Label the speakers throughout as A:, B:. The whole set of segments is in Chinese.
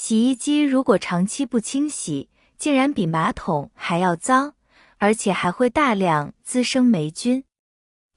A: 洗衣机如果长期不清洗，竟然比马桶还要脏，而且还会大量滋生霉菌，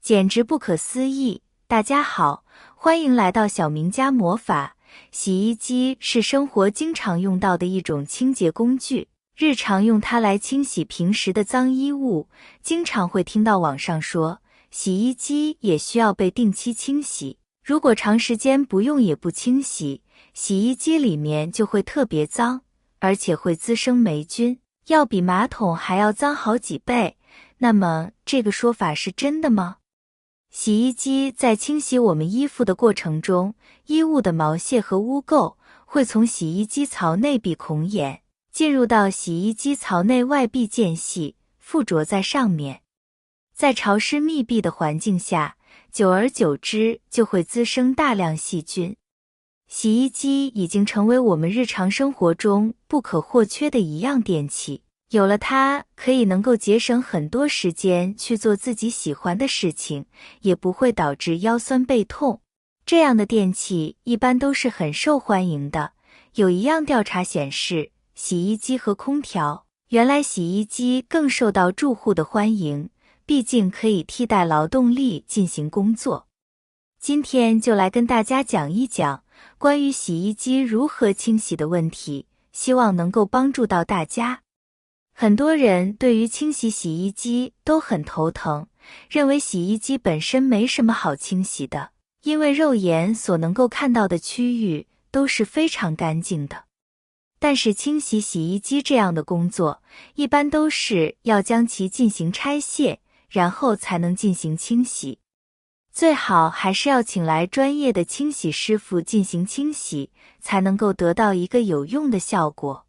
A: 简直不可思议。大家好，欢迎来到小明家魔法。洗衣机是生活经常用到的一种清洁工具，日常用它来清洗平时的脏衣物。经常会听到网上说，洗衣机也需要被定期清洗，如果长时间不用也不清洗，洗衣机里面就会特别脏，而且会滋生霉菌，要比马桶还要脏好几倍。那么这个说法是真的吗？洗衣机在清洗我们衣服的过程中，衣物的毛屑和污垢会从洗衣机槽内壁孔眼进入到洗衣机槽内外壁间隙，附着在上面。在潮湿密闭的环境下，久而久之就会滋生大量细菌。洗衣机已经成为我们日常生活中不可或缺的一样电器，有了它，可以能够节省很多时间去做自己喜欢的事情，也不会导致腰酸背痛。这样的电器一般都是很受欢迎的。有一样调查显示，洗衣机和空调，原来洗衣机更受到住户的欢迎，毕竟可以替代劳动力进行工作。今天就来跟大家讲一讲关于洗衣机如何清洗的问题，希望能够帮助到大家。很多人对于清洗洗衣机都很头疼，认为洗衣机本身没什么好清洗的，因为肉眼所能够看到的区域都是非常干净的。但是清洗洗衣机这样的工作，一般都是要将其进行拆卸，然后才能进行清洗。最好还是要请来专业的清洗师傅进行清洗，才能够得到一个有用的效果。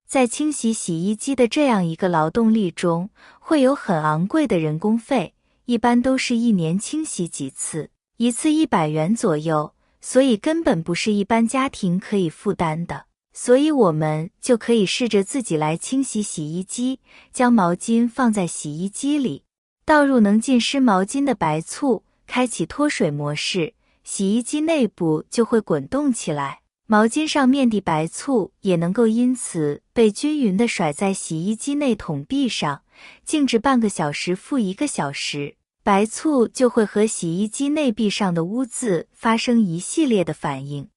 A: 在清洗洗衣机的这样一个劳动力中，会有很昂贵的人工费，一般都是一年清洗几次，一次100元左右，所以根本不是一般家庭可以负担的。所以我们就可以试着自己来清洗洗衣机，将毛巾放在洗衣机里，倒入能浸湿毛巾的白醋，开启脱水模式，洗衣机内部就会滚动起来，毛巾上面的白醋也能够因此被均匀地甩在洗衣机内桶壁上，静置半个小时负1个小时，白醋就会和洗衣机内壁上的污渍发生一系列的反应。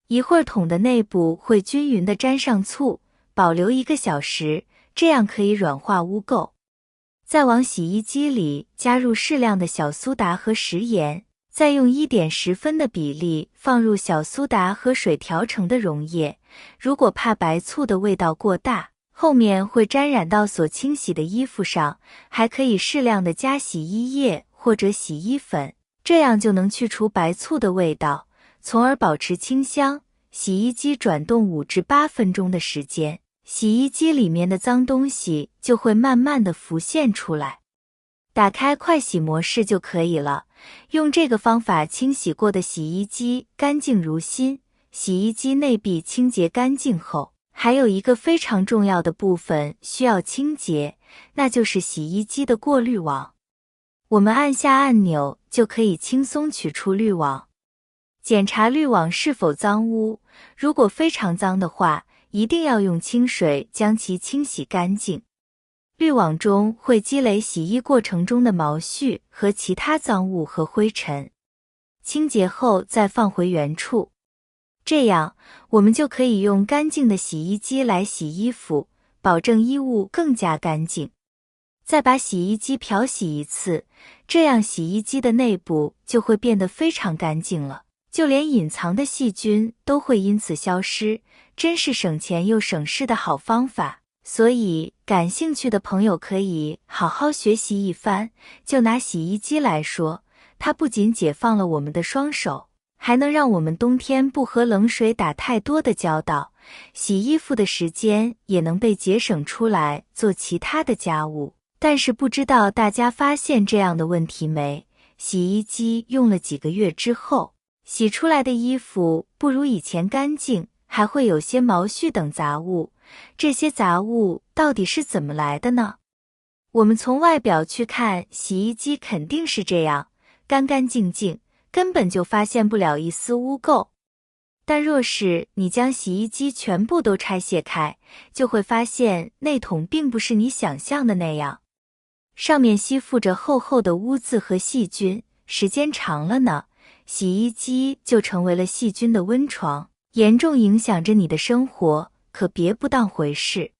A: 一会儿桶的内部会均匀地沾上醋，保留1个小时，这样可以软化污垢。再往洗衣机里加入适量的小苏打和食盐，再用1:10分的比例放入小苏打和水调成的溶液。如果怕白醋的味道过大，后面会沾染到所清洗的衣服上，还可以适量的加洗衣液或者洗衣粉，这样就能去除白醋的味道，从而保持清香。洗衣机转动5至8分钟的时间，洗衣机里面的脏东西就会慢慢的浮现出来。打开快洗模式就可以了。用这个方法清洗过的洗衣机干净如新。洗衣机内壁清洁干净后，还有一个非常重要的部分需要清洁，那就是洗衣机的过滤网。我们按下按钮就可以轻松取出滤网。检查滤网是否脏污，如果非常脏的话，一定要用清水将其清洗干净。滤网中会积累洗衣过程中的毛絮和其他脏物和灰尘，清洁后再放回原处。这样，我们就可以用干净的洗衣机来洗衣服，保证衣物更加干净。再把洗衣机漂洗一次，这样洗衣机的内部就会变得非常干净了。就连隐藏的细菌都会因此消失，真是省钱又省事的好方法。所以感兴趣的朋友可以好好学习一番。就拿洗衣机来说，它不仅解放了我们的双手，还能让我们冬天不和冷水打太多的交道，洗衣服的时间也能被节省出来做其他的家务。但是不知道大家发现这样的问题没？洗衣机用了几个月之后，洗出来的衣服不如以前干净，还会有些毛絮等杂物。这些杂物到底是怎么来的呢？我们从外表去看，洗衣机肯定是这样，干干净净，根本就发现不了一丝污垢。但若是你将洗衣机全部都拆卸开，就会发现内桶并不是你想象的那样，上面吸附着厚厚的污渍和细菌，时间长了呢，洗衣机就成为了细菌的温床，严重影响着你的生活，可别不当回事。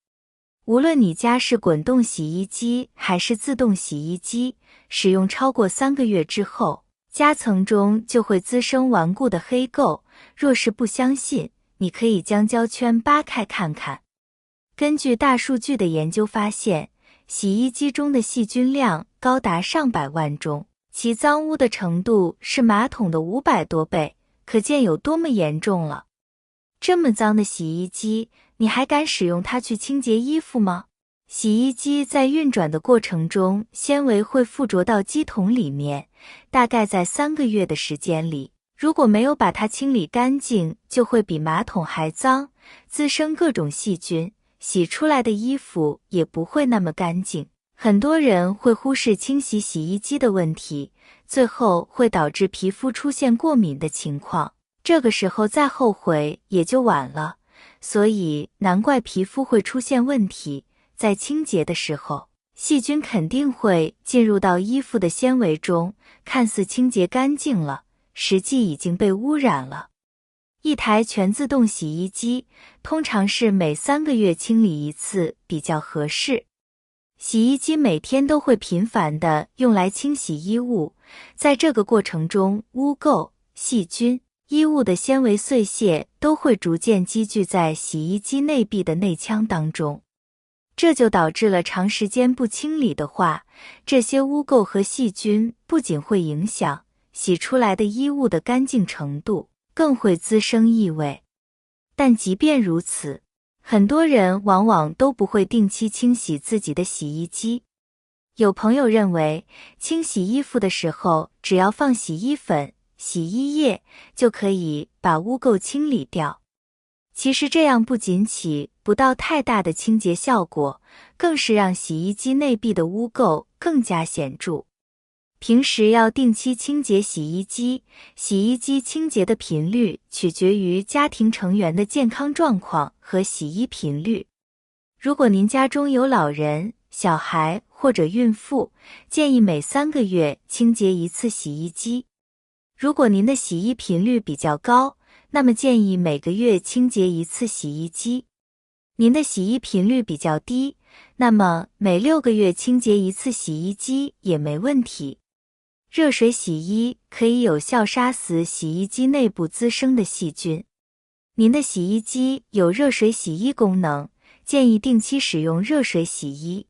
A: 无论你家是滚动洗衣机还是自动洗衣机，使用超过3个月之后，夹层中就会滋生顽固的黑垢，若是不相信，你可以将胶圈扒开看看。根据大数据的研究发现，洗衣机中的细菌量高达上百万种，其脏污的程度是马桶的500多倍，可见有多么严重了。这么脏的洗衣机，你还敢使用它去清洁衣服吗？洗衣机在运转的过程中，纤维会附着到机桶里面，大概在3个月的时间里，如果没有把它清理干净，就会比马桶还脏，滋生各种细菌，洗出来的衣服也不会那么干净。很多人会忽视清洗洗衣机的问题，最后会导致皮肤出现过敏的情况，这个时候再后悔也就晚了，所以难怪皮肤会出现问题。在清洁的时候，细菌肯定会进入到衣服的纤维中，看似清洁干净了，实际已经被污染了。一台全自动洗衣机通常是每3个月清理一次比较合适。洗衣机每天都会频繁地用来清洗衣物，在这个过程中，污垢、细菌、衣物的纤维碎屑都会逐渐积聚在洗衣机内壁的内腔当中。这就导致了长时间不清理的话，这些污垢和细菌不仅会影响洗出来的衣物的干净程度，更会滋生异味。但即便如此，很多人往往都不会定期清洗自己的洗衣机。有朋友认为，清洗衣服的时候，只要放洗衣粉、洗衣液，就可以把污垢清理掉。其实这样不仅起不到太大的清洁效果，更是让洗衣机内壁的污垢更加显著。平时要定期清洁洗衣机，洗衣机清洁的频率取决于家庭成员的健康状况和洗衣频率。如果您家中有老人、小孩或者孕妇，建议每3个月清洁一次洗衣机。如果您的洗衣频率比较高，那么建议每个月清洁一次洗衣机。您的洗衣频率比较低，那么每6个月清洁一次洗衣机也没问题。热水洗衣可以有效杀死洗衣机内部滋生的细菌。您的洗衣机有热水洗衣功能，建议定期使用热水洗衣。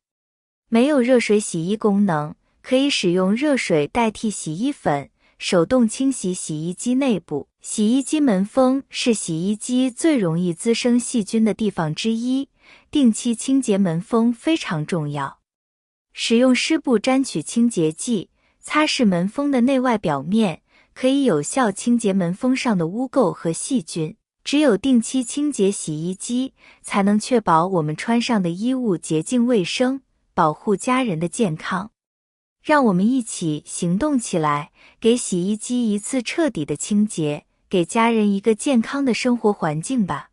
A: 没有热水洗衣功能，可以使用热水代替洗衣粉，手动清洗洗衣机内部。洗衣机门缝是洗衣机最容易滋生细菌的地方之一，定期清洁门缝非常重要。使用湿布沾取清洁剂，擦拭门缝的内外表面，可以有效清洁门缝上的污垢和细菌。只有定期清洁洗衣机，才能确保我们穿上的衣物洁净卫生，保护家人的健康。让我们一起行动起来，给洗衣机一次彻底的清洁，给家人一个健康的生活环境吧。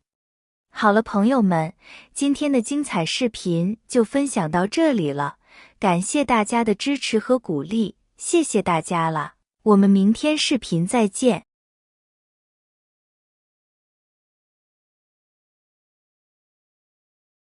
A: 好了，朋友们，今天的精彩视频就分享到这里了，感谢大家的支持和鼓励，谢谢大家了，我们明天视频再见。